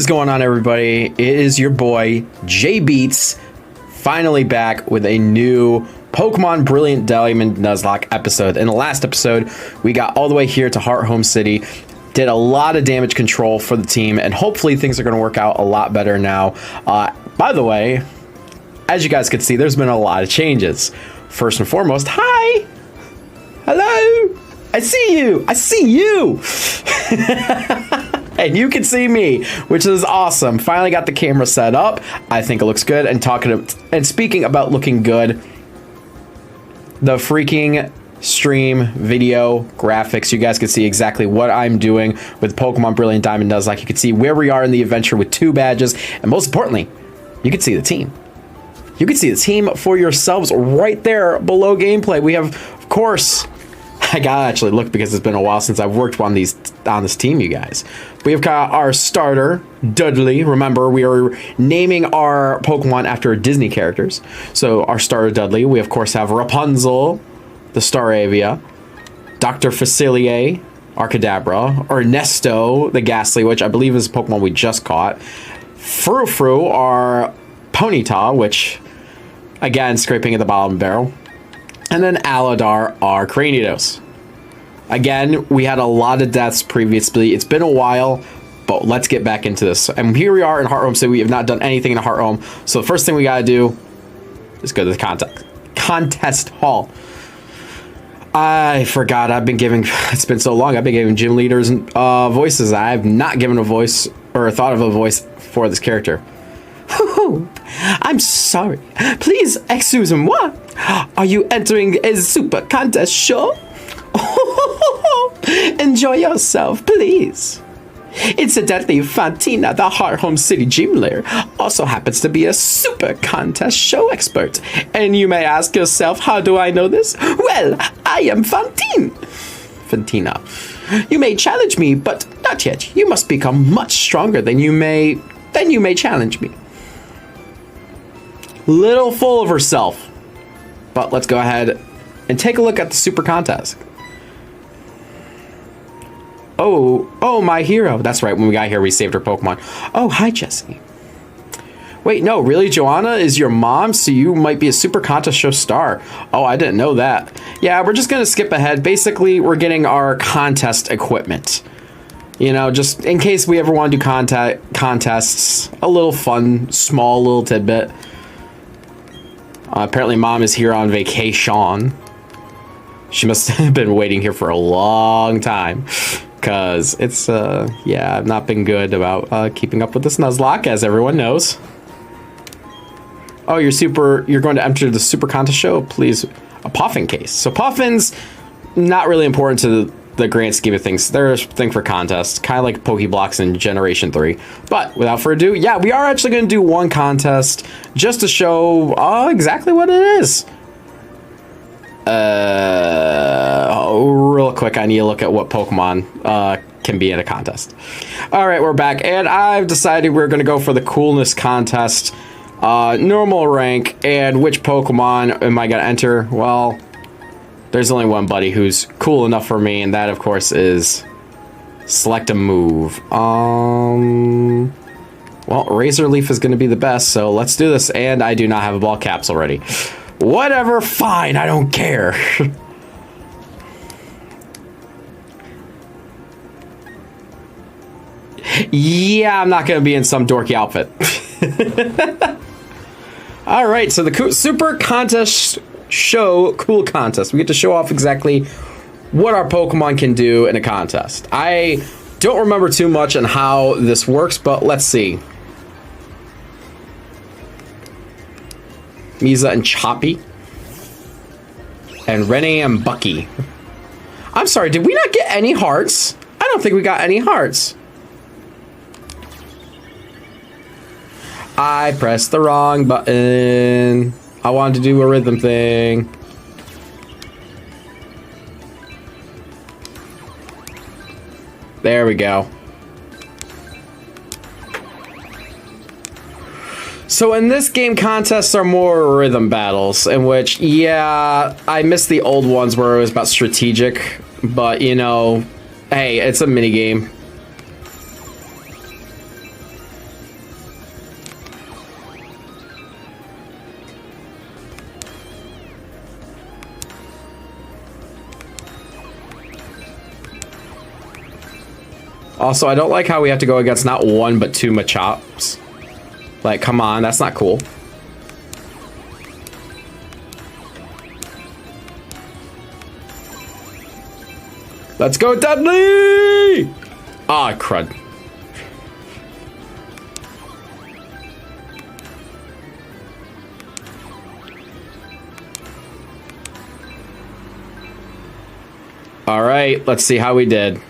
is going on, everybody? It is your boy J Beats, finally back with a new Pokemon Brilliant Diamond Nuzlocke episode. In the last episode, we got all the way here to Hearthome City, did a lot of damage control for the team, and hopefully things are going to work out a lot better now. By the way, as you guys can see, there's been a lot of changes. First and foremost, hi! Hello! I see you! I see you! And you can see me, which is awesome. Finally got the camera set up. I think it looks good. And speaking about looking good, the freaking stream video graphics, you guys can see exactly what I'm doing with Pokemon Brilliant Diamond Nuzlocke. You can see where we are in the adventure with 2 badges, and most importantly, you can see the team. You can see the team for yourselves right there below gameplay. We have, of course, I gotta actually look because it's been a while since I've worked on this team, you guys. We have got our starter, Dudley. Remember, we are naming our Pokemon after Disney characters. So our starter, Dudley. We, of course, have Rapunzel, the Staravia, Dr. Facilier, Arcadabra, Ernesto, the Ghastly, which I believe is a Pokemon we just caught, Frou-Frou, our Ponyta, which, again, scraping at the bottom barrel, and then Aladar, our Cranidos. Again, we had a lot of deaths previously. It's been a while, but let's get back into this. And here we are in Hearthome City. We have not done anything in Hearthome. So the first thing we gotta do is go to the contest hall. I forgot. It's been so long. I've been giving gym leaders voices. I have not given a voice or thought of a voice for this character. I'm sorry. Please excuse moi. Are you entering a super contest show? Enjoy yourself, please. Incidentally, Fantina, the Hearthome City gym leader, also happens to be a super contest show expert. And you may ask yourself, how do I know this? Well, I am Fantina. You may challenge me, but not yet. You must become much stronger than you may challenge me. Little full of herself. But let's go ahead and take a look at the super contest. Oh, my hero. That's right. When we got here, we saved her Pokemon. Oh, hi, Jesse. Wait, no, really? Joanna is your mom? So you might be a super contest show star. Oh, I didn't know that. Yeah, we're just going to skip ahead. Basically, we're getting our contest equipment. You know, just in case we ever want to do contests. A little fun, small little tidbit. Apparently, Mom is here on vacation. She must have been waiting here for a long time. Because it's, yeah, I've not been good about keeping up with this Nuzlocke, as everyone knows. Oh, you're going to enter the super contest show? Please, a Puffin case. So Puffin's not really important to the grand scheme of things. They're a thing for contests, kind of like Pokeblocks in Generation 3. But without further ado, yeah, we are actually going to do one contest just to show exactly what it is. Real quick, I need to look at what Pokemon can be in a contest. All right, we're back, and I've decided we're going to go for the coolness contest, normal rank, and which Pokemon am I going to enter? Well, there's only one buddy who's cool enough for me, and that, of course, is select a move. Well, Razor Leaf is going to be the best, so let's do this, and I do not have a ball capsule ready. Whatever, fine, I don't care. Yeah, I'm not going to be in some dorky outfit. All right, so the super contest show, cool contest. We get to show off exactly what our Pokemon can do in a contest. I don't remember too much on how this works, but let's see. Misa and Choppy. And Renee and Bucky. I'm sorry, did we not get any hearts? I don't think we got any hearts. I pressed the wrong button. I wanted to do a rhythm thing. There we go. So in this game, contests are more rhythm battles, in which, yeah, I missed the old ones where it was about strategic, but, you know, hey, it's a mini game. Also, I don't like how we have to go against not one, but two Machops. Like, come on, that's not cool. Let's go, Dudley! Ah, crud. All right, let's see how we did.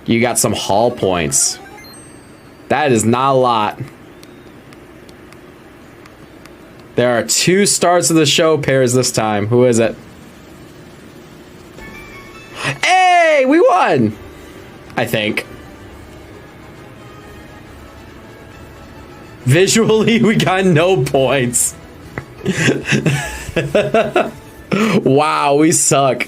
You got some haul points. That is not a lot. There are 2 stars of the show pairs this time. Who is it? Hey, we won! I think. Visually, we got no points. Wow, we suck.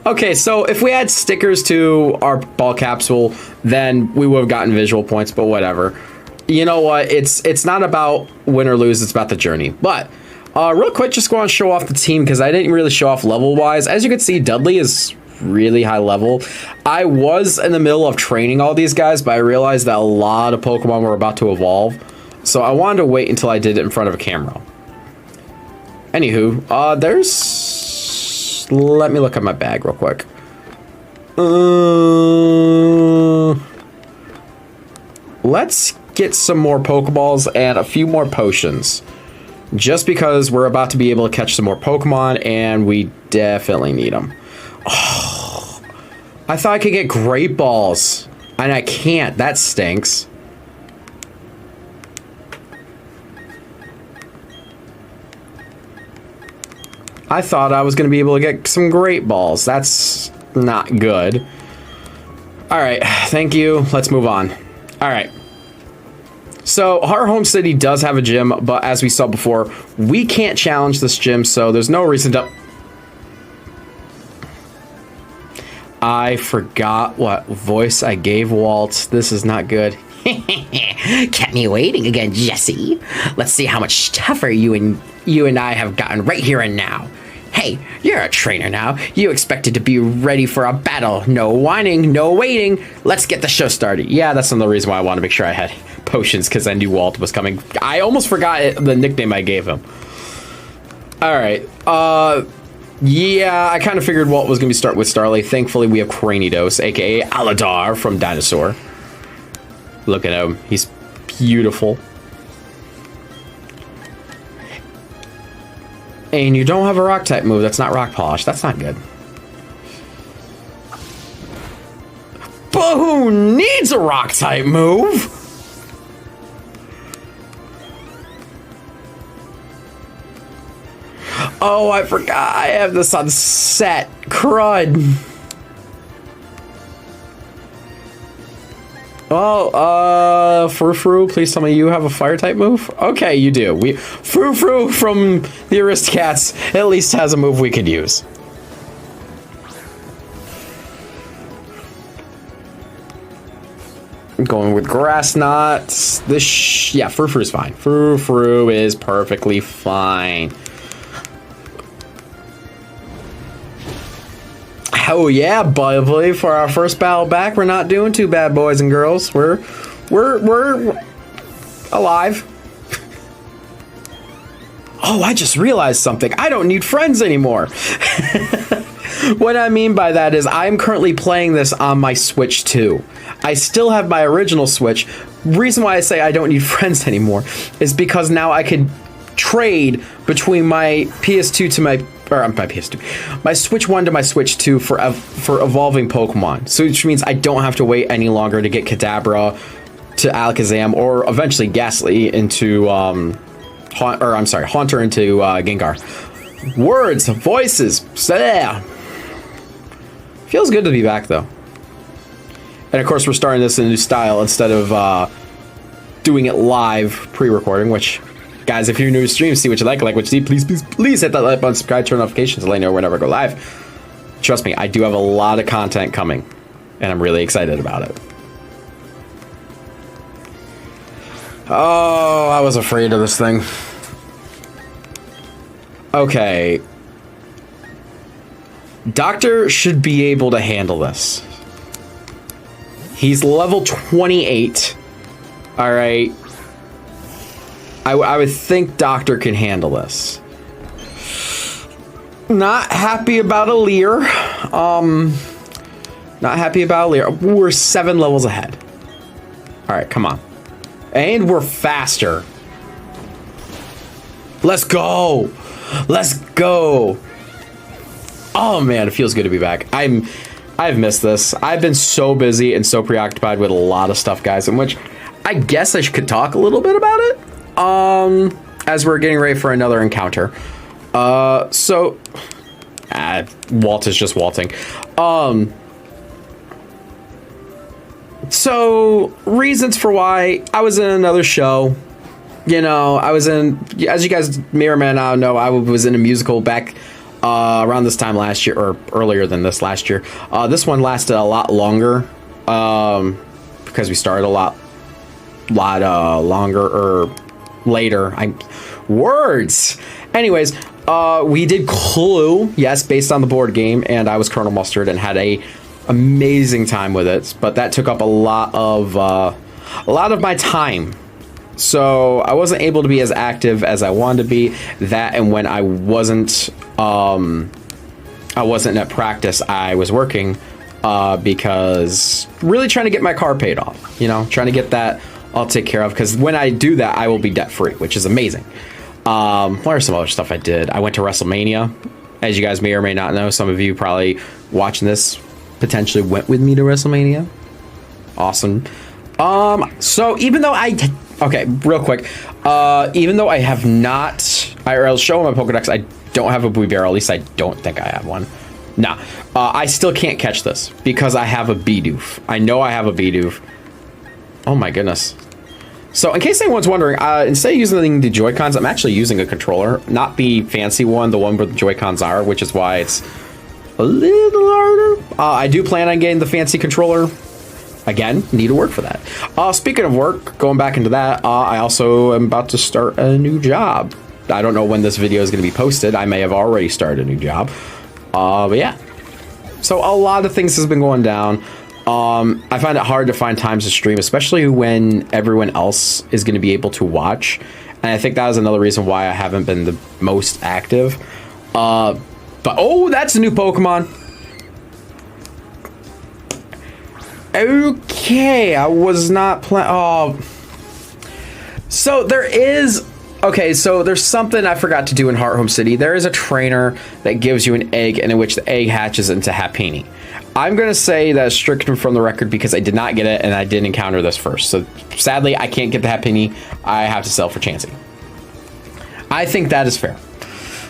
Okay, so if we had stickers to our ball capsule, then we would have gotten visual points, but whatever. You know what? It's not about win or lose, it's about the journey. But real quick, just go on and show off the team because I didn't really show off level-wise. As you can see, Dudley is really high level. I was in the middle of training all these guys, but I realized that a lot of Pokemon were about to evolve. So I wanted to wait until I did it in front of a camera. Anywho, there's... Let me look at my bag real quick. Let's get some more Pokeballs and a few more potions. Just because we're about to be able to catch some more Pokemon and we definitely need them. Oh, I thought I could get Great Balls and I can't. That stinks. I thought I was going to be able to get some Great Balls. That's not good. All right, thank you. Let's move on. All right. So Hearthome City does have a gym, but as we saw before, we can't challenge this gym, so there's no reason to... I forgot what voice I gave Walt. This is not good. Kept me waiting again, Jesse. Let's see how much tougher you and I have gotten right here and now. Hey, you're a trainer now. You expected to be ready for a battle. No whining, no waiting. Let's get the show started. Yeah, that's another reason why I want to make sure I had potions, because I knew Walt was coming. I almost forgot the nickname I gave him. All right. Yeah, I kind of figured Walt was going to start with Starly. Thankfully, we have Cranidos, aka Aladar from Dinosaur. Look at him. He's beautiful. And you don't have a rock type move. That's not rock polish. That's not good. But who needs a rock type move? Oh, I forgot. I have this on set. Crud. Well, Frou-Frou, please tell me you have a fire type move? Okay, you do. Frou-Frou from the Aristocats at least has a move we could use. I'm going with Grass Knots. Yeah, Frou-Frou is fine. Frou-Frou is perfectly fine. Oh yeah, buddy, for our first battle back, we're not doing too bad, boys and girls. We're alive. Oh, I just realized something. I don't need friends anymore. What I mean by that is I'm currently playing this on my Switch 2. I still have my original Switch. Reason why I say I don't need friends anymore is because now I could trade between my PS2 to my my Switch 1 to my Switch 2 for evolving Pokemon. So which means I don't have to wait any longer to get Kadabra to Alakazam or eventually Ghastly into Haunter into Gengar. Words, voices, bleh. Feels good to be back though. And of course we're starting this in a new style instead of doing it live pre-recording, which guys, if you're new to stream, see what you like what you see, please hit that like button, subscribe, turn notifications to let you know whenever I go live. Trust me, I do have a lot of content coming, and I'm really excited about it. Oh, I was afraid of this thing. Okay. Doctor should be able to handle this. He's level 28. All right. I would think Doctor can handle this. Not happy about Alear. Not happy about Alear. We're 7 levels ahead. All right, come on. And we're faster. Let's go. Let's go. Oh man, it feels good to be back. I've missed this. I've been so busy and so preoccupied with a lot of stuff, guys, in which I guess I could talk a little bit about it. As we're getting ready for another encounter. Walt is just waltzing. So reasons for why I was in another show. You know, I was in, as you guys may or may not know, I was in a musical back around this time last year, or earlier than this last year. This one lasted a lot longer because we started a lot longer or later. Words. Anyways, we did Clue, yes, based on the board game, and I was Colonel Mustard and had a amazing time with it. But that took up a lot of my time. So I wasn't able to be as active as I wanted to be. That, and when I wasn't at practice, I was working because really trying to get my car paid off. You know, trying to get that all taken care of. Because when I do that, I will be debt free, which is amazing. What are some other stuff I did? I went to WrestleMania. As you guys may or may not know, some of you probably watching this potentially went with me to WrestleMania. Awesome. So even though okay, real quick. Even though I have not, I'll show my Pokedex, I don't have a Booby Bear, or at least I don't think I have one. Nah, I still can't catch this because I have a Bidoof. I know I have a Bidoof. Oh my goodness. So in case anyone's wondering, instead of using the Joy-Cons, I'm actually using a controller. Not the fancy one, the one where the Joy-Cons are, which is why it's a little harder. I do plan on getting the fancy controller. Again, need to work for that. Speaking of work, going back into that, I also am about to start a new job. I don't know when this video is going to be posted. I may have already started a new job. But yeah. So a lot of things has been going down. I find it hard to find times to stream, especially when everyone else is going to be able to watch. And I think that is another reason why I haven't been the most active. But, oh, that's a new Pokemon. Okay, I was not planning. Oh, so there is. Okay, so there's something I forgot to do in Hearthome City. There is a trainer that gives you an egg, and in which the egg hatches into Happiny. I'm gonna say that's stricken from the record because I did not get it, and I didn't encounter this first. So sadly, I can't get the Happiny. I have to sell for Chansey. I think that is fair.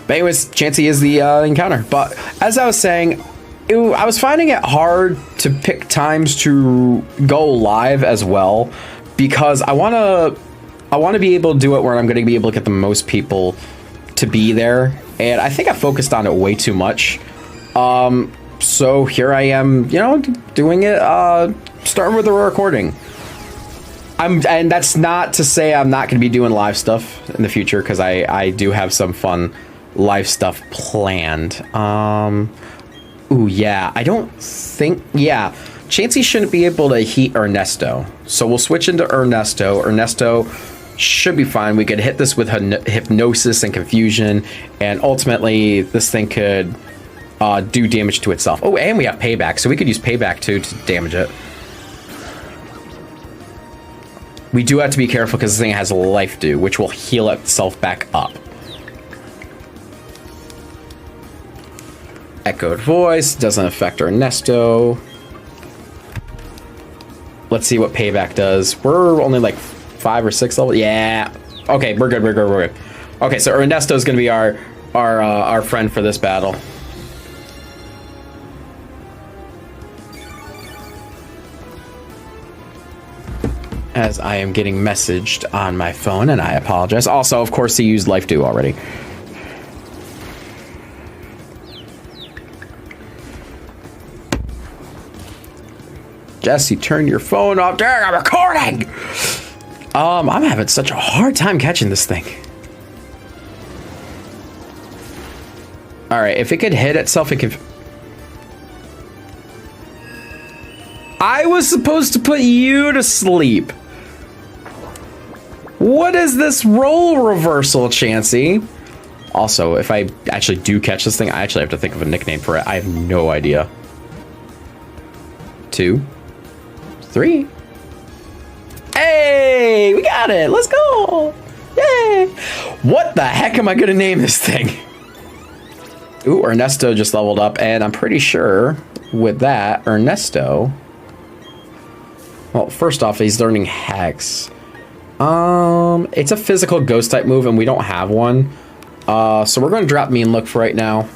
But anyways, Chansey is the encounter. But as I was saying, I was finding it hard to pick times to go live as well because I want to be able to do it where I'm going to be able to get the most people to be there, and I think I focused on it way too much. So here I am, you know, doing it, starting with the recording. And that's not to say I'm not going to be doing live stuff in the future because I do have some fun live stuff planned. Ooh, yeah, I don't think, yeah, Chansey shouldn't be able to heat Ernesto. So we'll switch into Ernesto. Ernesto should be fine. We could hit this with hypnosis and confusion, and ultimately this thing could do damage to itself. Oh, and we have payback, so we could use payback too to damage it. We do have to be careful because this thing has life dew, which will heal itself back up. Echoed voice doesn't affect Ernesto. Let's see what payback does. We're only like 5 or 6 levels. Yeah. Okay, we're good. We're good. Okay, so Ernesto is going to be our friend for this battle. As I am getting messaged on my phone, and I apologize. Also, of course, he used Life Dew already. Jesse, turn your phone off. Dang, I'm recording! I'm having such a hard time catching this thing. Alright, if it could hit itself, it could... I was supposed to put you to sleep. What is this role reversal, Chansey? Also, if I actually do catch this thing, I actually have to think of a nickname for it. I have no idea. 2, 3. Hey, we got it. Let's go. Yay. What the heck am I going to name this thing? Ooh, Ernesto just leveled up, and I'm pretty sure with that, Ernesto... Well, first off, he's learning Hex. It's a physical ghost type move, and we don't have one. So we're going to drop Mean Look for right now.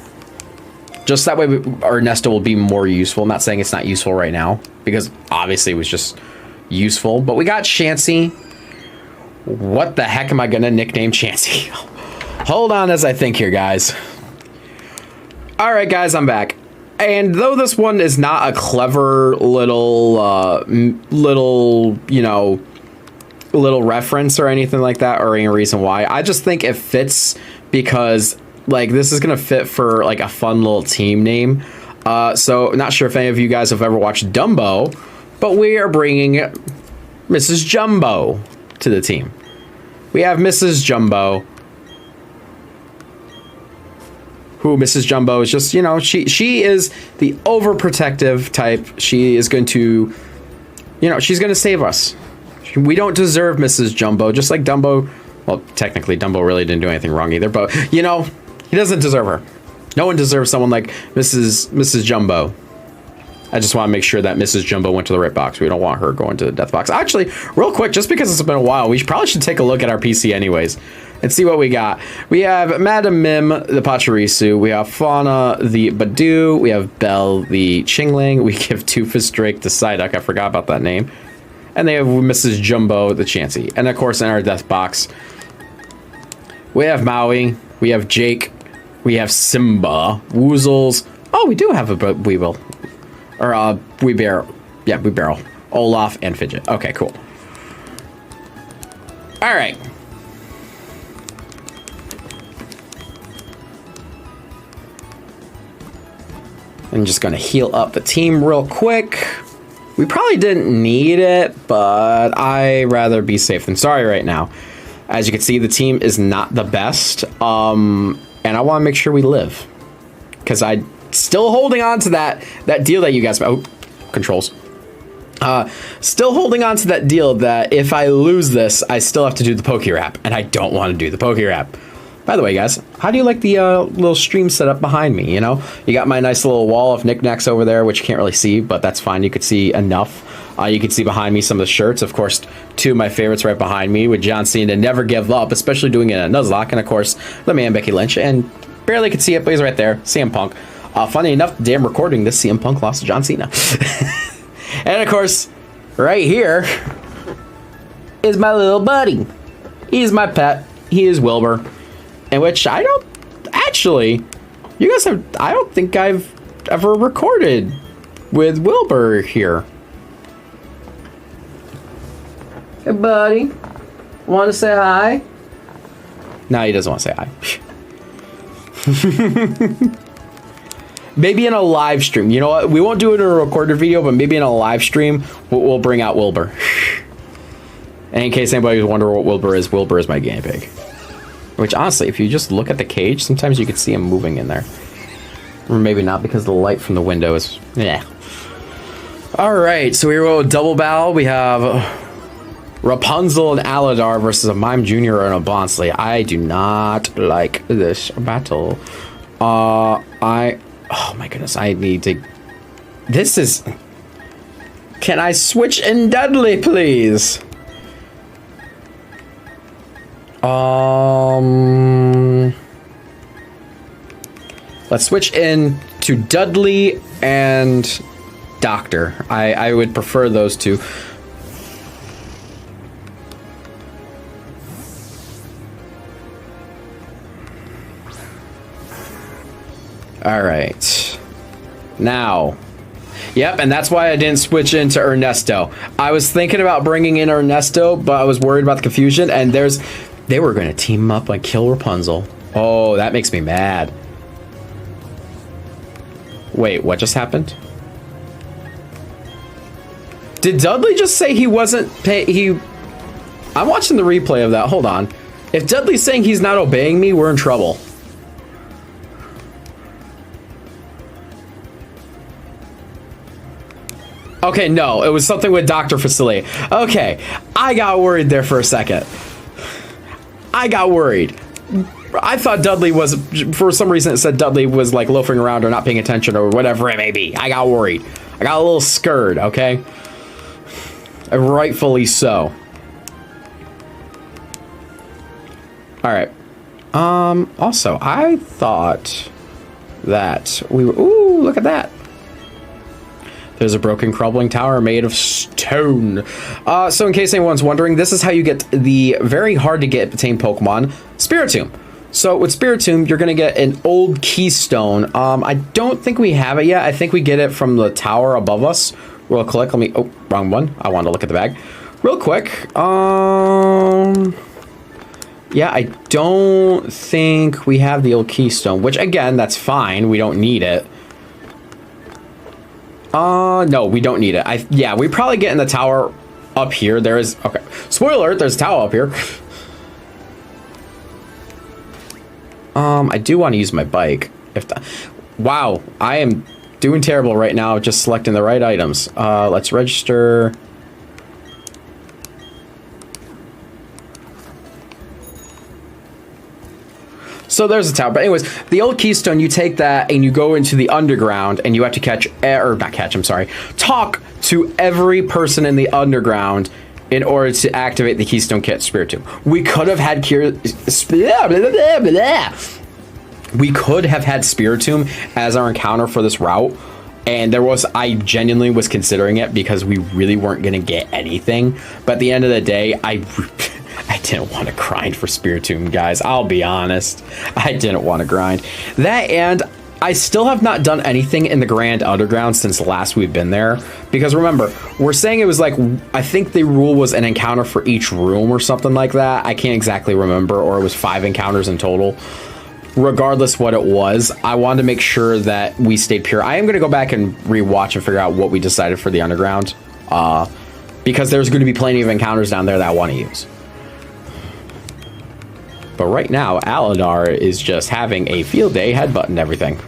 Just that way, Ernesto will be more useful. I'm not saying it's not useful right now, because obviously it was just useful. But we got Chansey. What the heck am I going to nickname Chansey? Hold on as I think here, guys. All right, guys, I'm back. And though this one is not a clever little, you know, little reference or anything like that, or any reason why, I just think it fits because, like, this is going to fit for, like, a fun little team name. So, not sure if any of you guys have ever watched Dumbo, but we are bringing Mrs. Jumbo to the team. We have Mrs. Jumbo. Who Mrs. Jumbo is just, you know, she is the overprotective type. She is going to, you know, she's going to save us. We don't deserve Mrs. Jumbo, just like Dumbo. Well, technically, Dumbo really didn't do anything wrong either, but, you know, he doesn't deserve her. No one deserves someone like Mrs. Jumbo. I just want to make sure that Mrs. Jumbo went to the right box. We don't want her going to the death box. Actually, real quick, just because it's been a while, we probably should take a look at our PC anyways and see what we got. We have Madame Mim, the Pachirisu. We have Fauna, the Badu. We have Belle, the Chingling. We give Toofus Drake, the Psyduck. I forgot about that name. And they have Mrs. Jumbo, the Chansey. And of course, in our death box, we have Maui. We have Jake. We have Simba. Woozles. Oh, we do have a Weeble. Or Weebarrow. Yeah, Weebarrow. Olaf and Fidget. Okay, cool. All right. I'm just going to heal up the team real quick. We probably didn't need it, but I'd rather be safe than sorry right now. As you can see, the team is not the best. And I want to make sure we live. Because I'm still holding on to that deal that you guys... Oh, controls. Still holding on to that deal that if I lose this, I still have to do the Poke Rap. And I don't want to do the Poke Rap. By the way, guys, how do you like the little stream setup behind me, you know? You got my nice little wall of knickknacks over there, which you can't really see, but that's fine. You could see enough. You can see behind me some of the shirts. Of course, two of my favorites right behind me with John Cena, Never Give Up, especially doing it in a Nuzlocke. And, of course, the man Becky Lynch. And barely could see it, but he's right there. CM Punk. Funny enough, damn recording this, CM Punk lost to John Cena. And, of course, right here is my little buddy. He's my pet. He is Wilbur. In which I don't actually, you guys have, I don't think I've ever recorded with Wilbur here. Hey, buddy. Want to say hi? No, he doesn't want to say hi. Maybe in a live stream. You know what? We won't do it in a recorded video, but maybe in a live stream, we'll bring out Wilbur. And in case anybody was wondering what Wilbur is my guinea pig. Which, honestly, if you just look at the cage, sometimes you can see him moving in there. Or maybe not, because the light from the window is... Yeah. Alright, so we roll a double battle. We have Rapunzel and Aladar versus a Mime Jr. and a Bonsley. I do not like this battle. Oh my goodness, I need to... This is... Can I switch in Dudley, please? Let's switch in to Dudley and Doctor. I would prefer those two. All right. Now. Yep, and that's why I didn't switch into Ernesto. I was thinking about bringing in Ernesto, but I was worried about the confusion, and they were going to team up and kill Rapunzel. Oh, that makes me mad. Wait, what just happened? Did Dudley just say he wasn't I'm watching the replay of that. Hold on. If Dudley's saying he's not obeying me, we're in trouble. Okay, no, it was something with Dr. Facility. Okay, I got worried there for a second. I got worried. I thought Dudley was, for some reason it said Dudley was like loafing around or not paying attention or whatever it may be. I got worried. I got a little scared, okay? And rightfully so. All right. Also, I thought that we were, ooh, look at that. There's a broken, crumbling tower made of stone. So in case anyone's wondering, this is how you get the very hard to get tame Pokemon, Spiritomb. So with Spiritomb, you're gonna get an old keystone. I don't think we have it yet. I think we get it from the tower above us. Real quick, let me, oh, wrong one. I wanted to look at the bag. Real quick, yeah, I don't think we have the old keystone, which again, that's fine. We don't need it. No, we don't need it. Yeah, we probably get in the tower up here. There is, okay. Spoiler alert, there's a tower up here. I do want to use my bike. Wow, I am doing terrible right now, just selecting the right items. Let's register. So there's a tower. But anyways, the old keystone, you take that and you go into the underground and you have to catch, or not catch, I'm sorry, talk to every person in the underground in order to activate the keystone kit Spiritomb. We could have had we could have had Spiritomb as our encounter for this route. And I genuinely was considering it because we really weren't going to get anything. But at the end of the day, I didn't want to grind for Spiritomb, guys. I'll be honest. I didn't want to grind. That, and I still have not done anything in the Grand Underground since last we've been there. Because remember, we're saying it was like, I think the rule was an encounter for each room or something like that. I can't exactly remember, or it was 5 encounters in total. Regardless what it was, I wanted to make sure that we stayed pure. I am going to go back and rewatch and figure out what we decided for the Underground. Because there's going to be plenty of encounters down there that I want to use. But right now, Aladar is just having a field day headbutting everything.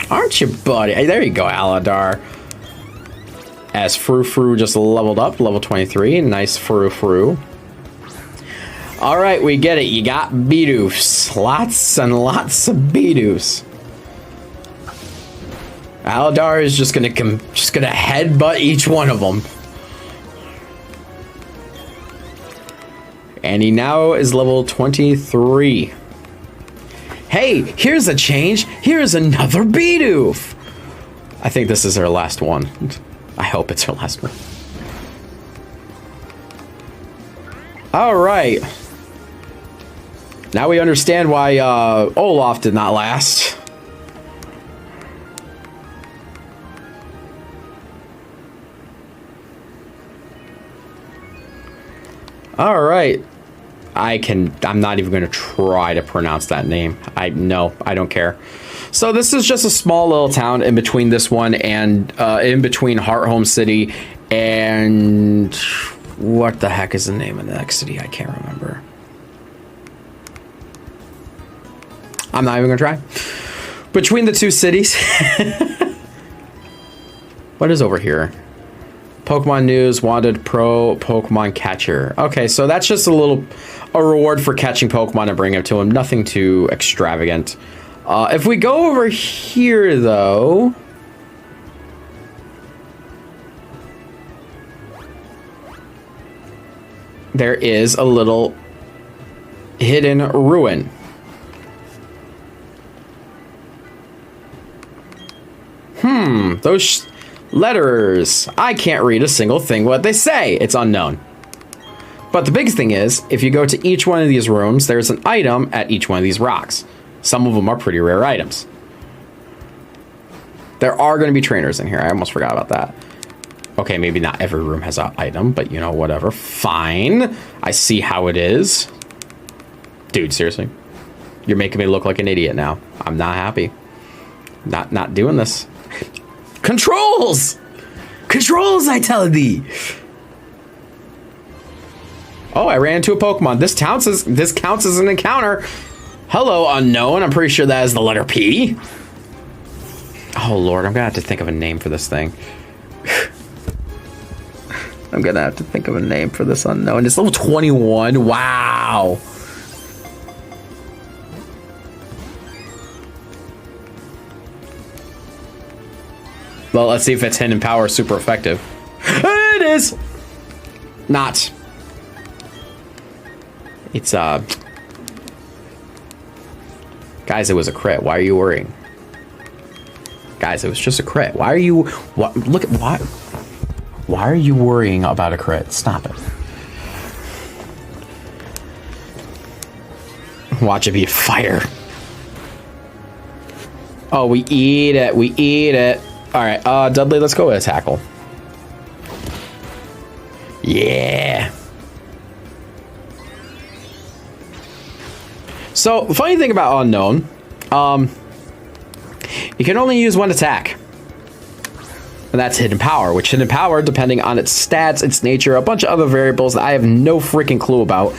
Aren't you, buddy? Hey, there you go, Aladar. As Frou just leveled up, level 23. Nice Frou. All right, we get it. You got Bidoofs. Lots and lots of Bidoofs. Aladar is just gonna headbutt each one of them. And he now is level 23. Hey, here's a change. Here's another Bidoof. I think this is our last one. I hope it's our last one. All right. Now we understand why Olaf did not last. All right. I'm not even going to try to pronounce that name. I don't care. So this is just a small little town in between this one and in between Hearthome City and what the heck is the name of the next city? I can't remember. I'm not even going to try. Between the two cities. What is over here? Pokemon news, wanted pro Pokemon catcher. Okay, so that's just a reward for catching Pokemon and bringing it to him. Nothing too extravagant. If we go over here, though, there is a little hidden ruin. Those letters. I can't read a single thing what they say. It's unknown. But the biggest thing is, if you go to each one of these rooms, there's an item at each one of these rocks. Some of them are pretty rare items. There are going to be trainers in here. I almost forgot about that. Okay, maybe not every room has an item, but you know, whatever. Fine. I see how it is. Dude, seriously. You're making me look like an idiot now. I'm not happy. Not doing this. Controls! Controls, I tell thee. Oh, I ran into a Pokemon. This counts as an encounter. Hello, unknown. I'm pretty sure that is the letter P. Oh, Lord. I'm going to have to think of a name for this thing. I'm going to have to think of a name for this unknown. It's level 21. Wow. Well, let's see if its hidden power is super effective. It is. Not. It's, Guys, it was a crit. Why are you worrying? Guys, it was just a crit. Why are you... What? Look at... Why are you worrying about a crit? Stop it. Watch it be fire. Oh, we eat it. We eat it. All right, Dudley, let's go with a tackle. Yeah. So, the funny thing about Unknown, you can only use one attack. And that's Hidden Power, which Hidden Power, depending on its stats, its nature, a bunch of other variables that I have no freaking clue about,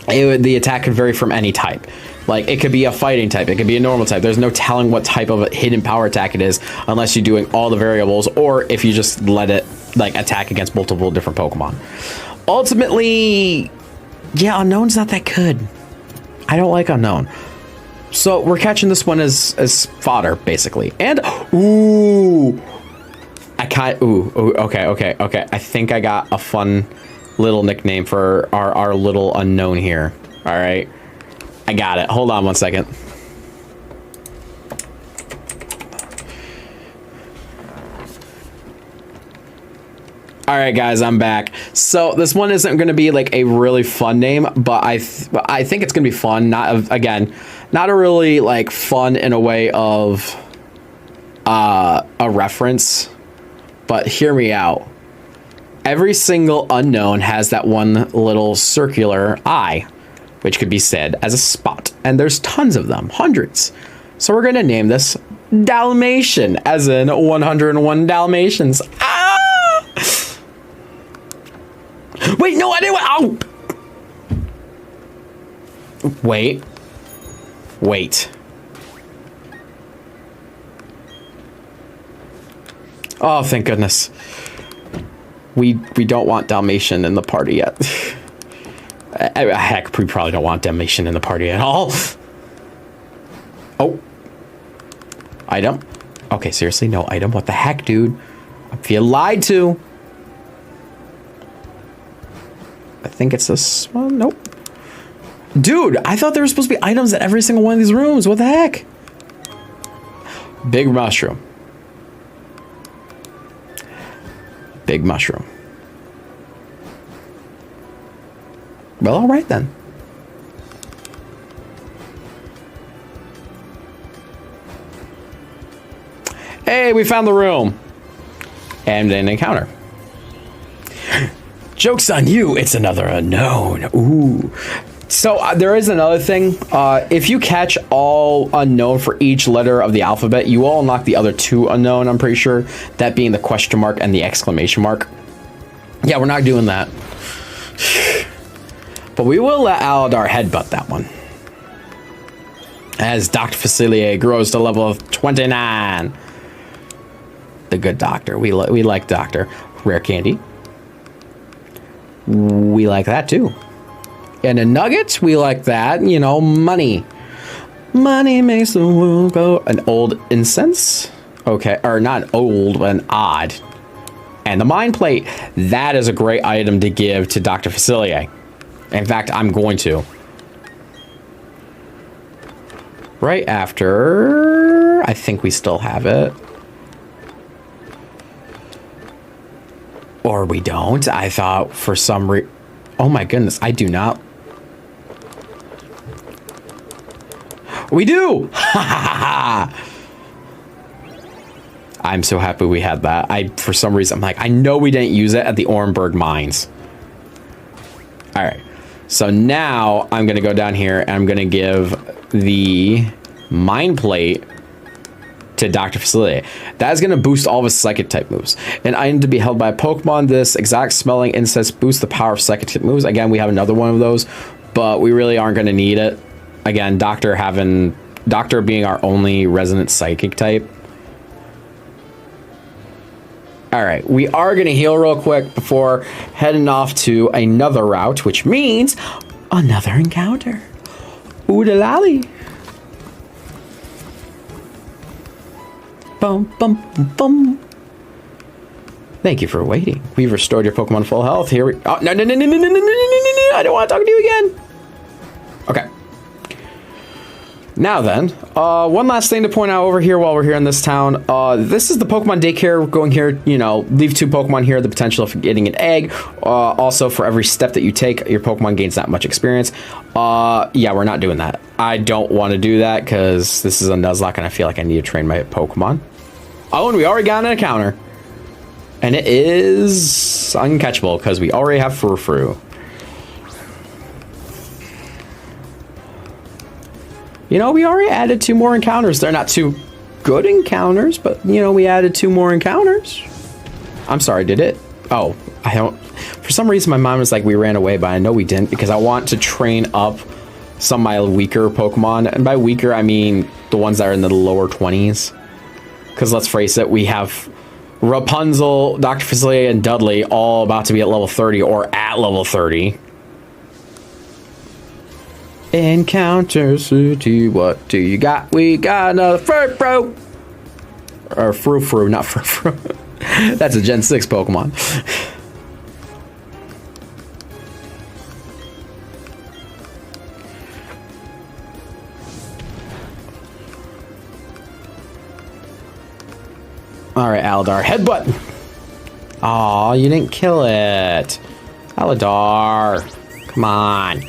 the attack could vary from any type. Like, it could be a fighting type, it could be a normal type. There's no telling what type of a hidden power attack it is unless you're doing all the variables, or if you just let it, like, attack against multiple different Pokemon. Ultimately, yeah, Unknown's not that good. I don't like Unknown. So, we're catching this one as fodder, basically. And, ooh! Okay. I think I got a fun little nickname for our little Unknown here. Alright. I got it. Hold on one second. All right, guys, I'm back. So this one isn't going to be like a really fun name, but I think it's going to be fun. Not a really like fun in a way of a reference, but hear me out. Every single Unknown has that one little circular eye, which could be said as a spot, and there's tons of them, hundreds. So we're gonna name this Dalmatian, as in 101 Dalmatians. Ah! Wait, no, I didn't want. Oh! Wait. Oh, thank goodness. We don't want Dalmatian in the party yet. Heck, we probably don't want Dalmatian in the party at all. Oh. Item? Okay, seriously, no item? What the heck, dude? I feel lied to. I think it's this one. Nope. Dude, I thought there were supposed to be items at every single one of these rooms. What the heck? Big mushroom. Big mushroom. Well, all right then. Hey, we found the room. And an encounter. Joke's on you, it's another Unknown. Ooh. So there is another thing. If you catch all Unknown for each letter of the alphabet, you will unlock the other two Unknown, I'm pretty sure. That being the question mark and the exclamation mark. Yeah, we're not doing that. But we will let Aladar headbutt that one. As Dr. Facilier grows to level of 29. The good doctor. We like Doctor. Rare candy. We like that too. And a nugget, we like that. You know, money. Money makes the world go. An old incense. Okay, or not old, but an odd. And the mind plate. That is a great item to give to Dr. Facilier. In fact, I'm going to. Right after... I think we still have it. Or we don't. I thought for some reason... Oh my goodness, I do not... We do! Ha ha ha! I'm so happy we had that. For some reason, I'm like, I know we didn't use it at the Orenburg mines. Alright. So now I'm going to go down here and I'm going to give the mind plate to Dr. Facility. That is going to boost all of his psychic type moves. An item to be held by a Pokemon. This exact smelling incense boosts the power of psychic type moves. Again, we have another one of those, but we really aren't going to need it. Again, Doctor being our only resident psychic type. All right, we are going to heal real quick before heading off to another route, which means another encounter. Oodalali. Bum, bum, bum, bum. Thank you for waiting. We've restored your Pokemon full health. Here we... Oh, no. I don't want to talk to you again. Okay. Now then, one last thing to point out over here while we're here in this town. This is the Pokemon daycare. Going here, you know, leave 2 Pokemon here, the potential of getting an egg. Also, for every step that you take, your Pokemon gains that much experience. Yeah, we're not doing that. I don't want to do that because this is a Nuzlocke and I feel like I need to train my Pokemon. Oh, and we already got an encounter. And it is uncatchable because we already have Furfru. You know, we already added 2 more encounters. They're not 2 good encounters, but, you know, we added 2 more encounters. I'm sorry, did it? Oh, I don't... For some reason, my mind was like, we ran away, but I know we didn't because I want to train up some of my weaker Pokemon. And by weaker, I mean the ones that are in the lower 20s. Because let's face it, we have Rapunzel, Dr. Facility, and Dudley all about to be at level 30 or at level 30. Encounter City, what do you got? We got another Furfru. Or Furfru, not Furfru. That's a Gen 6 Pokemon. Alright, Aldar. Headbutt! Aw, you didn't kill it. Aladar. Come on.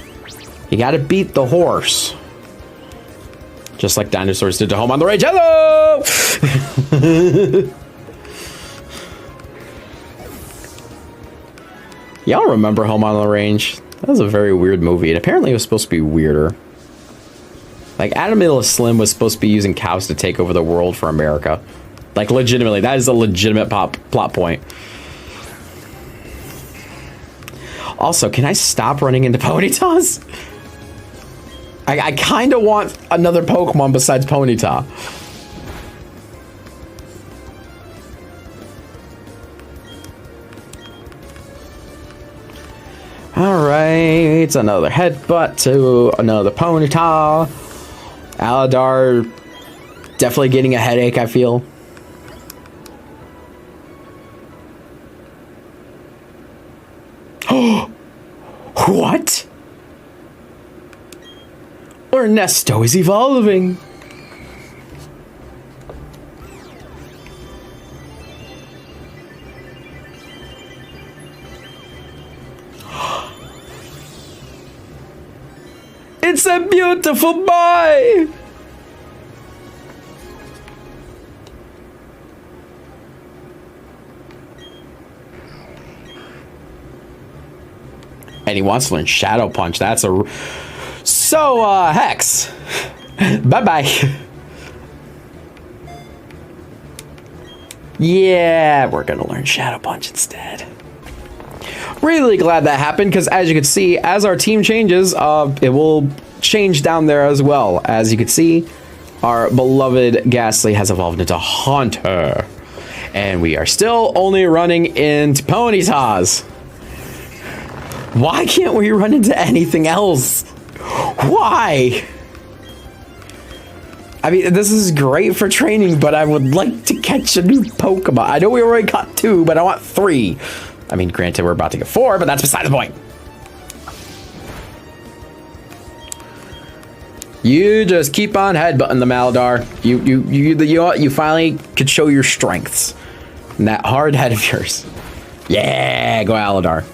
You gotta beat the horse. Just like dinosaurs did to Home on the Range. Hello! Y'all remember Home on the Range? That was a very weird movie. And apparently it was supposed to be weirder. Like, Adam Slim was supposed to be using cows to take over the world for America. Like, legitimately. That is a legitimate plot point. Also, can I stop running into Ponytas? I kind of want another Pokemon besides Ponyta. Alright, another headbutt to another Ponyta. Aladar definitely getting a headache, I feel. What? Ernesto is evolving. It's a beautiful boy. And he wants to learn Shadow Punch. That's a... So, Hex. Bye-bye. Yeah, we're gonna learn Shadow Punch instead. Really glad that happened, because as you can see, as our team changes, it will change down there as well. As you can see, our beloved Ghastly has evolved into Hunter. And we are still only running into Ponytas. Why can't we run into anything else? Why? I mean, this is great for training, but I would like to catch a new Pokemon. I know we already caught 2, but I want 3. I mean, granted, we're about to get 4, but that's beside the point. You just keep on headbutting the Maladar. You finally could show your strengths. And that hard head of yours. Yeah, go Aladar.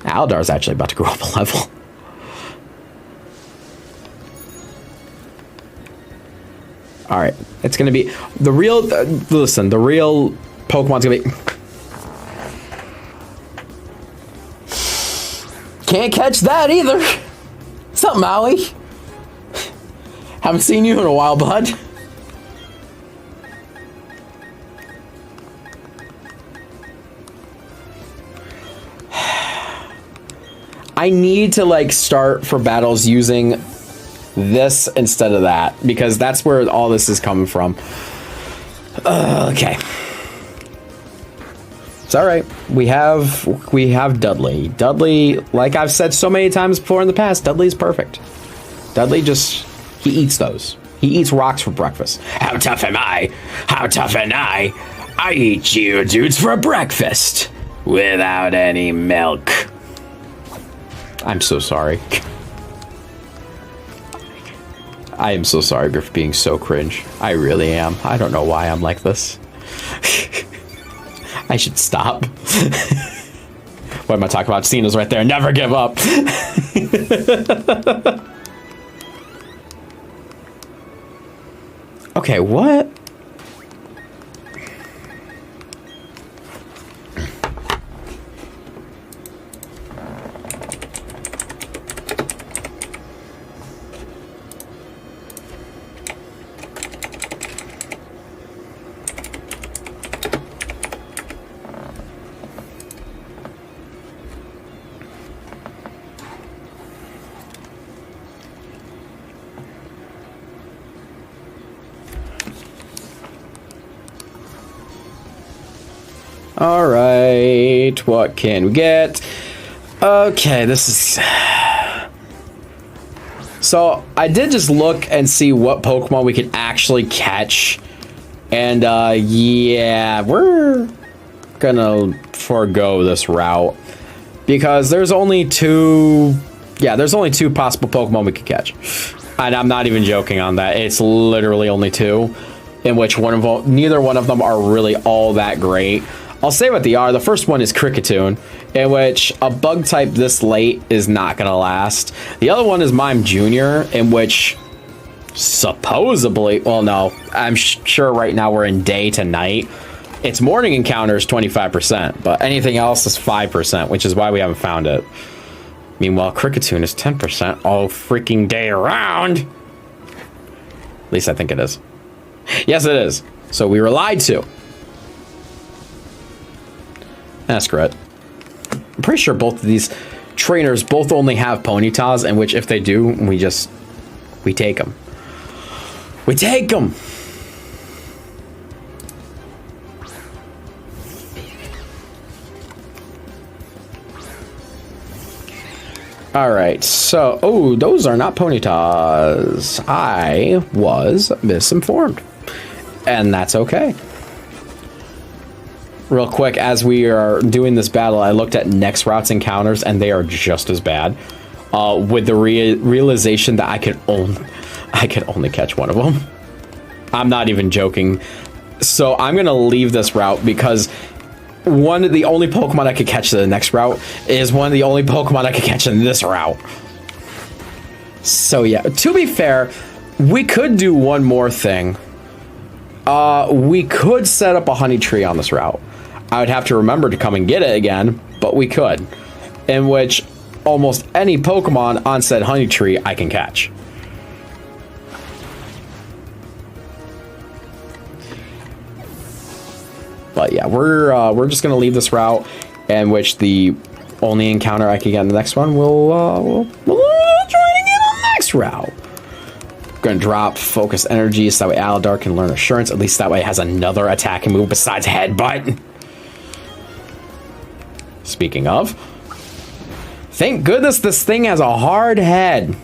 Aldar's actually about to go up a level. All right, it's gonna be the real. Listen, the real Pokemon's gonna be. Can't catch that either. What's up, Maui? Haven't seen you in a while, bud. I need to like start for battles using this instead of that, because that's where all this is coming from. Okay. It's all right. We have Dudley. Dudley, like I've said so many times before in the past, Dudley's perfect. Dudley he eats those. He eats rocks for breakfast. How tough am I? How tough am I? I eat you dudes for breakfast without any milk. I'm so sorry. I am so sorry for being so cringe. I really am. I don't know why I'm like this. I should stop. What am I talking about? Cena's right there. Never give up. Okay, what? All right, what can we get? Okay, this is... So, I did just look and see what Pokemon we could actually catch. And, yeah, we're gonna forego this route. Because there's only two... Yeah, there's only two possible Pokemon we could catch. And I'm not even joking on that. It's literally only two. In which neither one of them are really all that great. I'll say what they are. The first one is Cricketune, in which a bug type this late is not going to last. The other one is Mime Jr., in which supposedly, well, no, I'm sure right now we're in day to night. Its morning encounter is 25%, but anything else is 5%, which is why we haven't found it. Meanwhile, Cricketune is 10% all freaking day around. At least I think it is. Yes, it is. So we were lied to. Ask it. I'm pretty sure both of these trainers both only have Ponytas, in which if they do, we take them. We take them. All right, so, oh, those are not Ponytas. I was misinformed, and that's okay. Real quick, as we are doing this battle, I looked at next route's encounters, and they are just as bad. With the realization that I could only catch one of them. I'm not even joking. So I'm gonna leave this route because one of the only Pokemon I could catch in the next route is one of the only Pokemon I could catch in this route. So yeah, to be fair, we could do one more thing. We could set up a honey tree on this route. I would have to remember to come and get it again, but we could. In which almost any Pokemon on said honey tree I can catch. But yeah, we're just gonna leave this route, in which the only encounter I can get in the next one we'll try to get on the next route. Gonna drop focus energy so that way Aladar can learn assurance. At least that way it has another attacking move besides headbutt. Speaking of, thank goodness this thing has a hard head.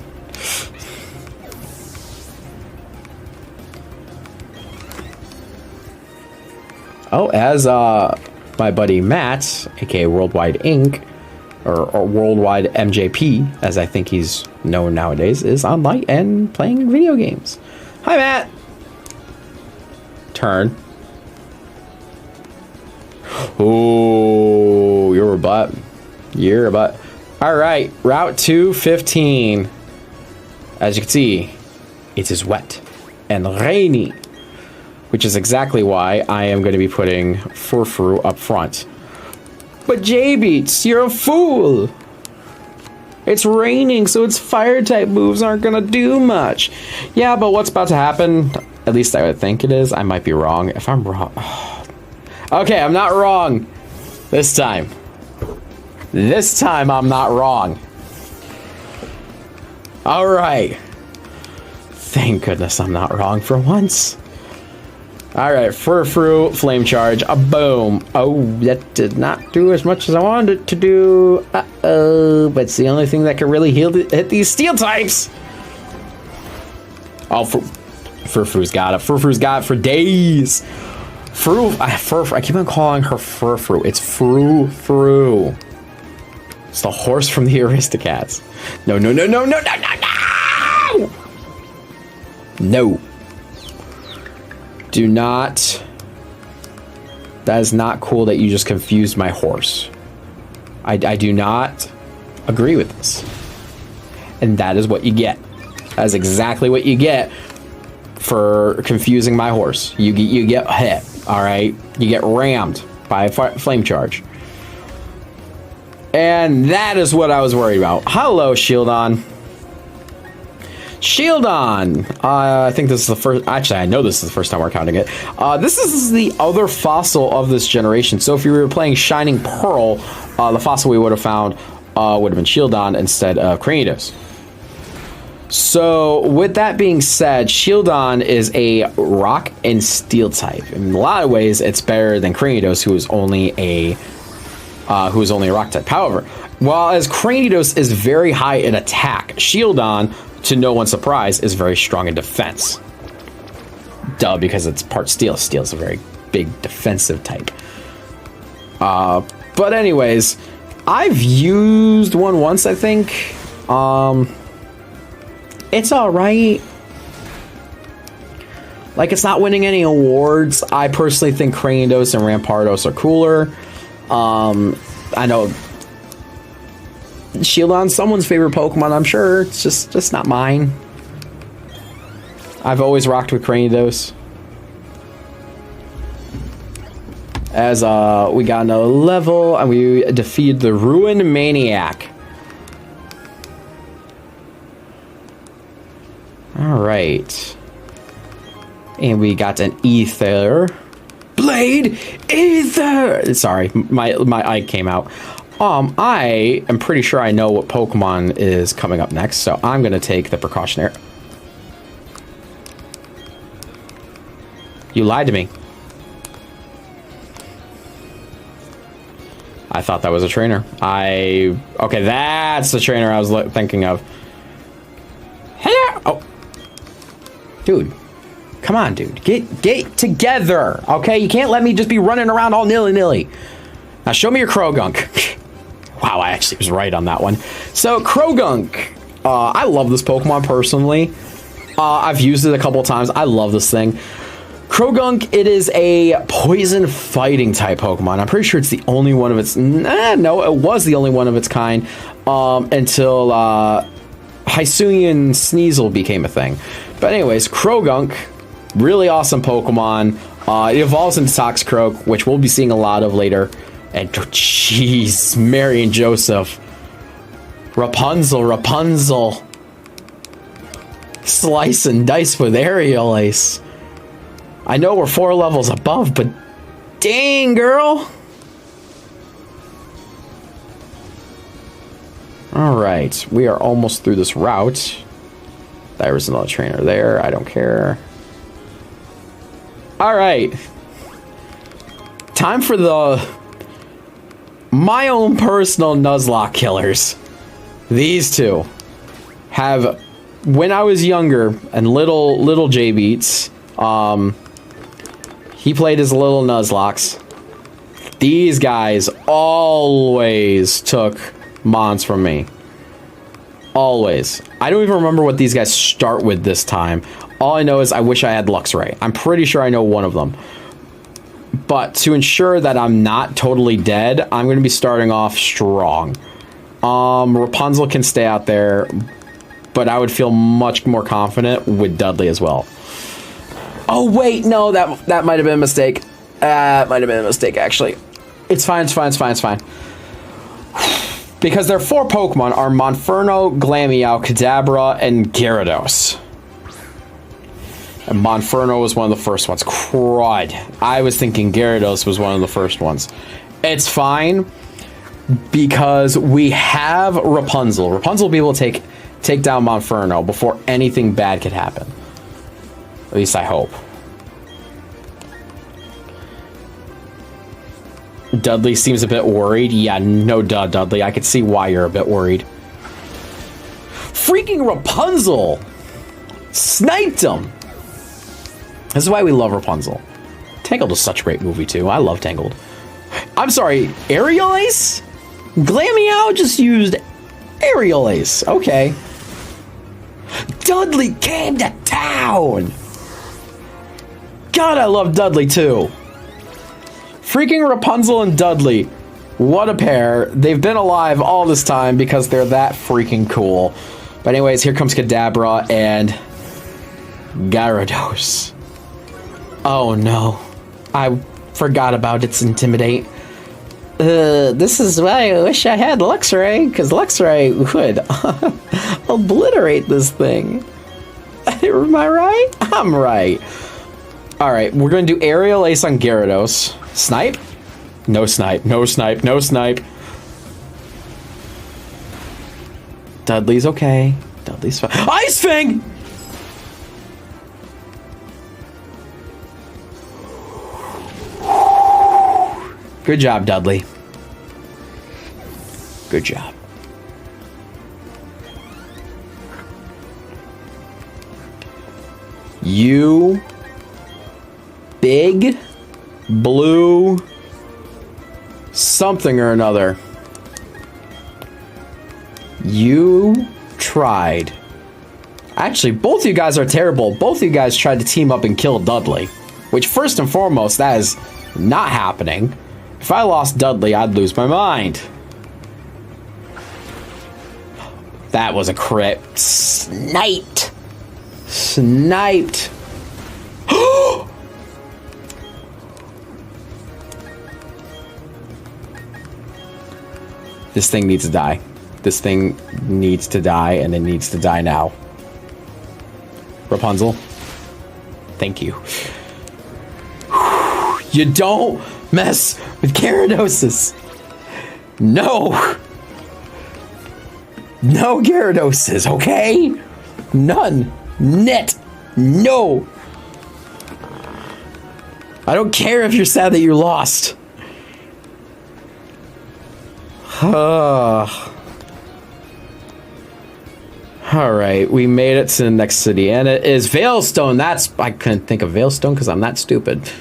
Oh, as my buddy Matt, aka Worldwide Inc., or Worldwide MJP, as I think he's known nowadays, is online and playing video games. Hi, Matt. Turn. Oh, you're a butt. You're a butt. All right, Route 215. As you can see, it is wet and rainy, which is exactly why I am going to be putting Furfru up front. But J-Beats, you're a fool. It's raining, so its fire type moves aren't gonna do much. Yeah, but what's about to happen? At least I would think it is. I might be wrong. If I'm wrong... Okay, I'm not wrong. This time. This time I'm not wrong. Alright. Thank goodness I'm not wrong for once. Alright, Furfru, Flame Charge, a boom. Oh, that did not do as much as I wanted it to do. Uh-oh, but it's the only thing that can really hit these steel types. Oh, Furfru's got it. Furfru's got it for days. I keep on calling her Furfru. It's Fru. It's the horse from the Aristocats. No, no, no, no, no, no, no, no! No. Do not. That is not cool that you just confused my horse. I do not agree with this. And that is what you get. That is exactly what you get for confusing my horse. You get hit, all right? You get rammed by a flame charge. And that is what I was worried about. Hello, Shieldon. Shieldon! I think this is the first... Actually, I know this is the first time we're counting it. This is the other fossil of this generation. So if you were playing Shining Pearl, the fossil we would have found would have been Shieldon instead of Cranidos. So with that being said, Shieldon is a rock and steel type. In a lot of ways, it's better than Cranidos, who is only a rock type. However, while as Cranidos is very high in attack, Shieldon, to no one's surprise, is very strong in defense. Duh, because it's part steel. Steel is a very big defensive type. But anyways, I've used one once, I think. It's alright. Like, it's not winning any awards. I personally think Cranidos and Rampardos are cooler. I know Shieldon's someone's favorite Pokemon, I'm sure. It's just not mine. I've always rocked with Cranidos. As we got another level and we defeated the Ruin Maniac. Alright. And we got an Ether. Blade Ether! Sorry, my eye came out. I am pretty sure I know what Pokemon is coming up next, so I'm gonna take the precautionary. You lied to me. I thought that was a trainer. Okay, that's the trainer I was thinking of. Oh, dude, come on, dude, get together, okay? You can't let me just be running around all nilly-nilly. Now show me your Krogunk. Wow, I actually was right on that one. So Krogunk, I love this Pokemon personally. I've used it a couple of times. I love this thing. Krogunk, it is a poison fighting type Pokemon. I'm pretty sure it's the only one of its... no, it was the only one of its kind until Hisuian Sneasel became a thing. But anyways, Krogunk, really awesome Pokemon. It evolves into Toxicroak, which we'll be seeing a lot of later. And jeez, Mary and Joseph. Rapunzel. Slice and dice with Aerial Ace. I know we're 4 levels above, but dang, girl. Alright, we are almost through this route. There was another trainer there. I don't care. Alright. Time for my own personal Nuzlocke killers. These two have, when I was younger and little J Beats, he played his little Nuzlockes. These guys always took Mons from me. Always. I don't even remember what these guys start with this time. All I know is I wish I had Luxray. I'm pretty sure I know one of them. But to ensure that I'm not totally dead, I'm going to be starting off strong. Rapunzel can stay out there, but I would feel much more confident with Dudley as well. Oh, wait, no, that might have been a mistake. Might have been a mistake, actually. It's fine. Because their 4 Pokemon are Monferno, Glameow, Kadabra, and Gyarados. And Monferno was one of the first ones. Crud. I was thinking Gyarados was one of the first ones. It's fine, because we have Rapunzel. Rapunzel will be able to take down Monferno before anything bad could happen. At least I hope. Dudley seems a bit worried. Yeah, no duh, Dudley. I could see why you're a bit worried. Freaking Rapunzel! Sniped him! This is why we love Rapunzel. Tangled is such a great movie, too. I love Tangled. I'm sorry, Aerial Ace? Glameow just used Aerial Ace. Okay. Dudley came to town! God, I love Dudley, too. Freaking Rapunzel and Dudley. What a pair. They've been alive all this time because they're that freaking cool. But anyways, here comes Kadabra and Gyarados. Oh no. I forgot about its Intimidate. This is why I wish I had Luxray, because Luxray would obliterate this thing. Am I right? I'm right. Alright, we're going to do Aerial Ace on Gyarados. Snipe? No snipe, no snipe, no snipe. Dudley's okay. Dudley's fine. Ice Fang! Good job, Dudley. Good job. You big blue something or another. You tried. Actually, both of you guys are terrible. Both of you guys tried to team up and kill Dudley. Which, first and foremost, that is not happening. If I lost Dudley, I'd lose my mind. That was a crit. Sniped. Sniped. This thing needs to die. This thing needs to die, and it needs to die now. Rapunzel. Thank you. You don't mess with Gyarados. No. No Gyarados, okay? None. Net. No. I don't care if you're sad that you lost. Alright, we made it to the next city, and it is Veilstone. I couldn't think of Veilstone because I'm that stupid.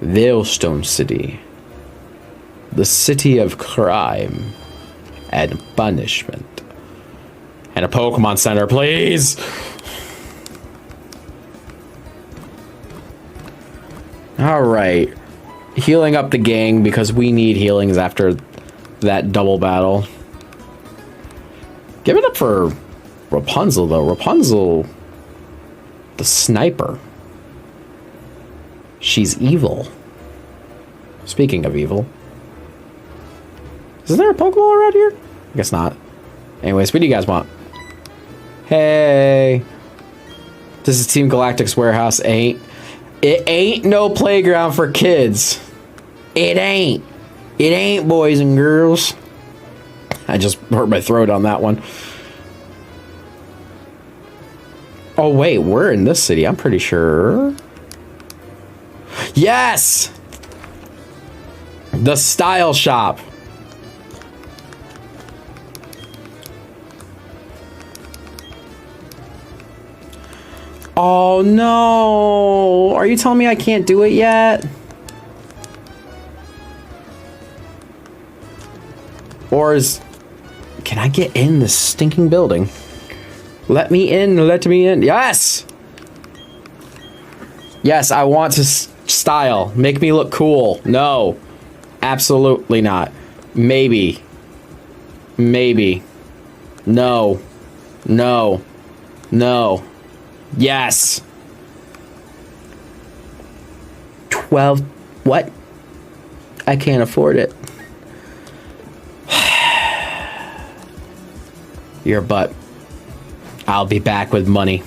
Veilstone City. The city of crime and punishment. And a Pokemon Center, please! Alright. Healing up the gang because we need healings after that double battle. Give it up for Rapunzel, though. Rapunzel, the sniper. She's evil. Speaking of evil. Is there a Pokeball around here? I guess not. Anyways, what do you guys want? Hey. This is Team Galactic's warehouse. It ain't no playground for kids. It ain't. It ain't, boys and girls. I just hurt my throat on that one. Oh, wait. We're in this city. I'm pretty sure. Yes! The Style Shop. Oh, no. Are you telling me I can't do it yet? Or is... Can I get in this stinking building? Let me in. Let me in. Yes! Yes, I want to style. Make me look cool. No. Absolutely not. Maybe. Maybe. No. No. No. Yes. 12. What? I can't afford it. your butt. I'll be back with money.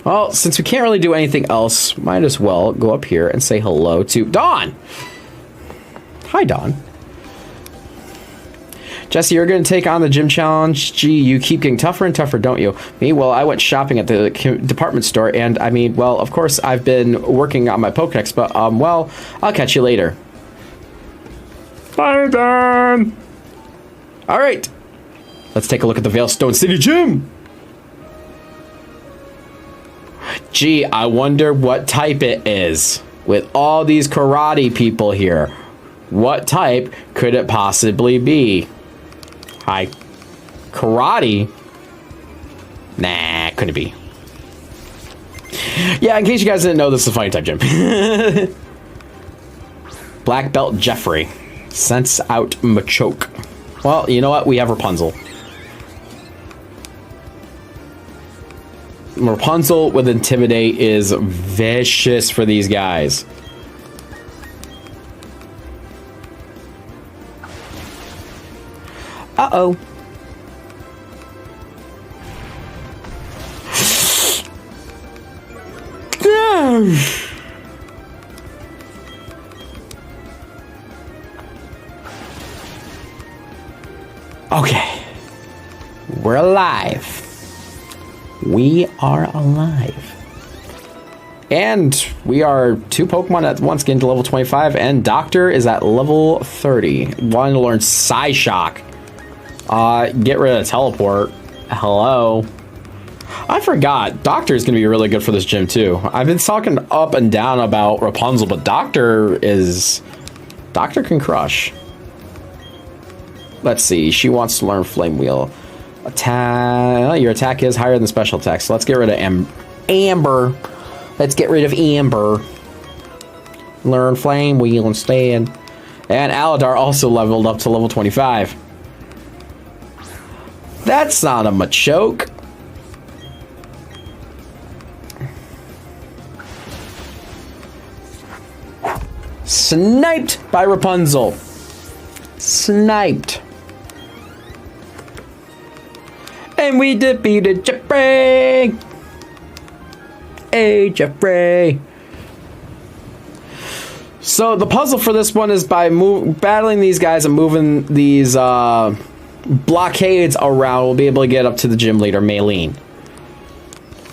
Well, since we can't really do anything else, might as well go up here and say hello to Dawn. Hi, Dawn. Jesse, you're going to take on the gym challenge. Gee, you keep getting tougher and tougher, don't you? Me? Well, I went shopping at the department store, and I mean, well, of course, I've been working on my Pokedex, but, well, I'll catch you later. Bye, Dawn. All right. Let's take a look at the Veilstone City gym. Gee, I wonder what type it is. With all these karate people here, what type could it possibly be? Hi. Karate? Nah, couldn't be. Yeah, in case you guys didn't know, this is a fighting type gym. Black belt Jeffrey. Sense out Machoke. Well, you know what? We have Rapunzel. Rapunzel with Intimidate is vicious for these guys. Uh-oh. Okay. We're alive. We are alive. And we are 2 Pokemon at once getting to level 25, and Doctor is at level 30. Wanting to learn Psyshock. Get rid of Teleport. Hello. I forgot. Doctor is going to be really good for this gym, too. I've been talking up and down about Rapunzel, but Doctor can crush. Let's see. She wants to learn Flame Wheel. Attack. Your attack is higher than special attack, so let's get rid of Amber. Let's get rid of Amber. Learn Flame Wheel instead. And Aladar also leveled up to level 25. That's not a Machoke. Sniped by Rapunzel. Sniped. And we defeated Jeffrey. Hey, Jeffrey. So the puzzle for this one is by battling these guys and moving these blockades around, we'll be able to get up to the gym leader, Maylene.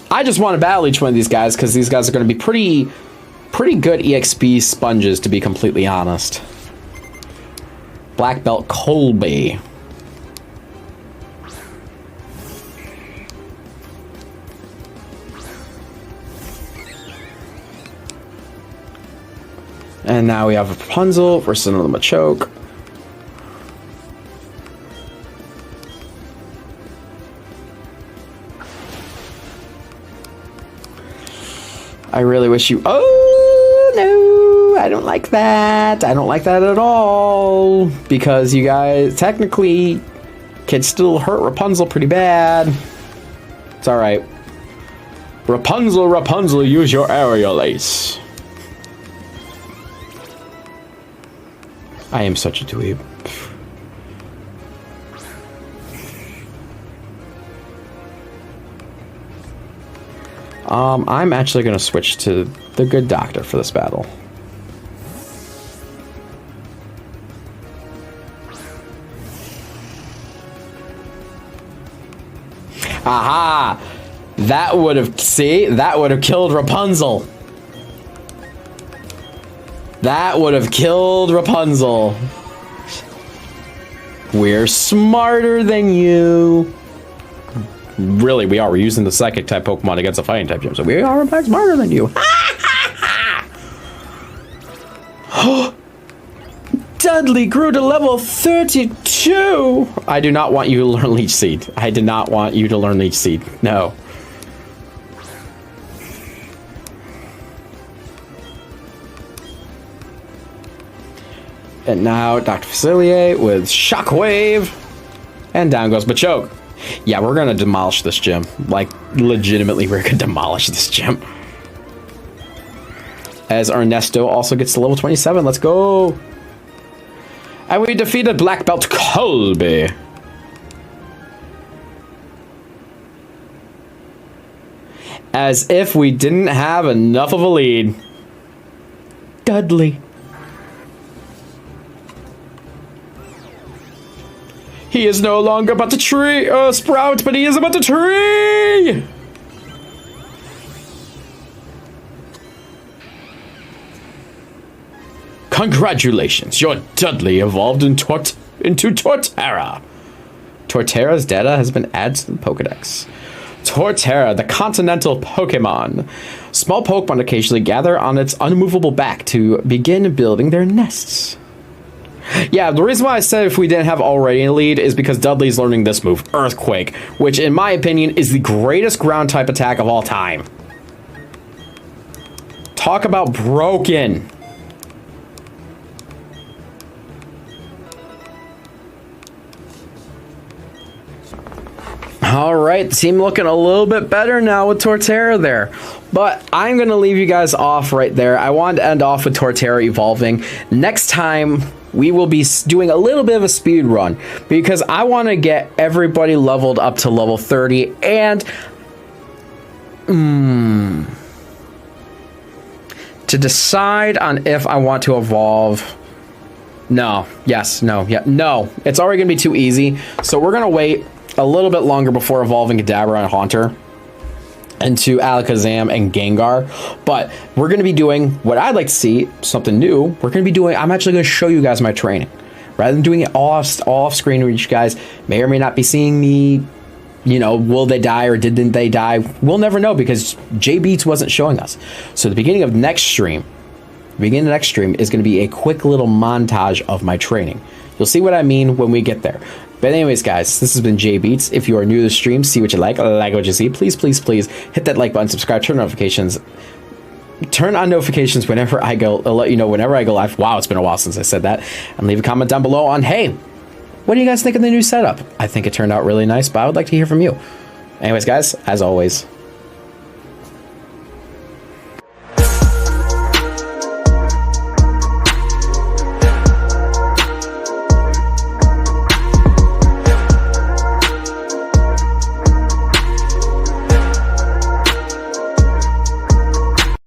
I just want to battle each one of these guys because these guys are going to be pretty good EXP sponges, to be completely honest. Black belt Colby. And now we have a Rapunzel versus another Machoke. I really wish you... Oh, no! I don't like that. I don't like that at all. Because you guys technically can still hurt Rapunzel pretty bad. It's alright. Rapunzel, Rapunzel, use your aerial ace. I am such a dweeb. I'm actually going to switch to the good doctor for this battle. Aha! That would have, that would have killed Rapunzel. That would have killed Rapunzel. We're smarter than you. Really, we are. We're using the psychic type Pokemon against a fighting type gym, so we are in fact smarter than you. Dudley grew to level 32. I do not want you to learn Leech Seed. I did not want you to learn Leech Seed. No. And now Dr. Facilier with Shockwave. And down goes Machoke. Yeah, we're gonna demolish this gym. Like, legitimately, we're gonna demolish this gym. As Ernesto also gets to level 27. Let's go. And we defeated Black Belt Colby. As if we didn't have enough of a lead. Dudley. He is no longer but a tree, sprout, but he is but a tree! Congratulations, your Dudley evolved into Torterra. Torterra's data has been added to the Pokedex. Torterra, the continental Pokemon. Small Pokemon occasionally gather on its unmovable back to begin building their nests. Yeah, the reason why I said if we didn't have already a lead is because Dudley's learning this move, Earthquake, which in my opinion is the greatest ground type attack of all time. Talk about broken. All right, team looking a little bit better now with Torterra there. But I'm going to leave you guys off right there. I wanted to end off with Torterra evolving. Next time, we will be doing a little bit of a speed run because I want to get everybody leveled up to level 30 and to decide on if I want to evolve. No, yes, no, yeah, no. It's already going to be too easy. So we're going to wait a little bit longer before evolving Kadabra and Haunter into Alakazam and Gengar. But we're going to be doing what I'd like to see, something new. We're going to be doing, I'm actually going to show you guys my training. Rather than doing it all off screen, which you guys may or may not be seeing me, you know, will they die or didn't they die? We'll never know because J Beats wasn't showing us. So the beginning of next stream is going to be a quick little montage of my training. You'll see what I mean when we get there. But anyways, guys, this has been J Beats. If you are new to the stream, see what you like what you see, please, please, please hit that like button, subscribe, turn notifications. Turn on notifications whenever I go. I'll let you know whenever I go live. Wow, it's been a while since I said that. And leave a comment down below on, hey, what do you guys think of the new setup? I think it turned out really nice, but I would like to hear from you. Anyways, guys, as always,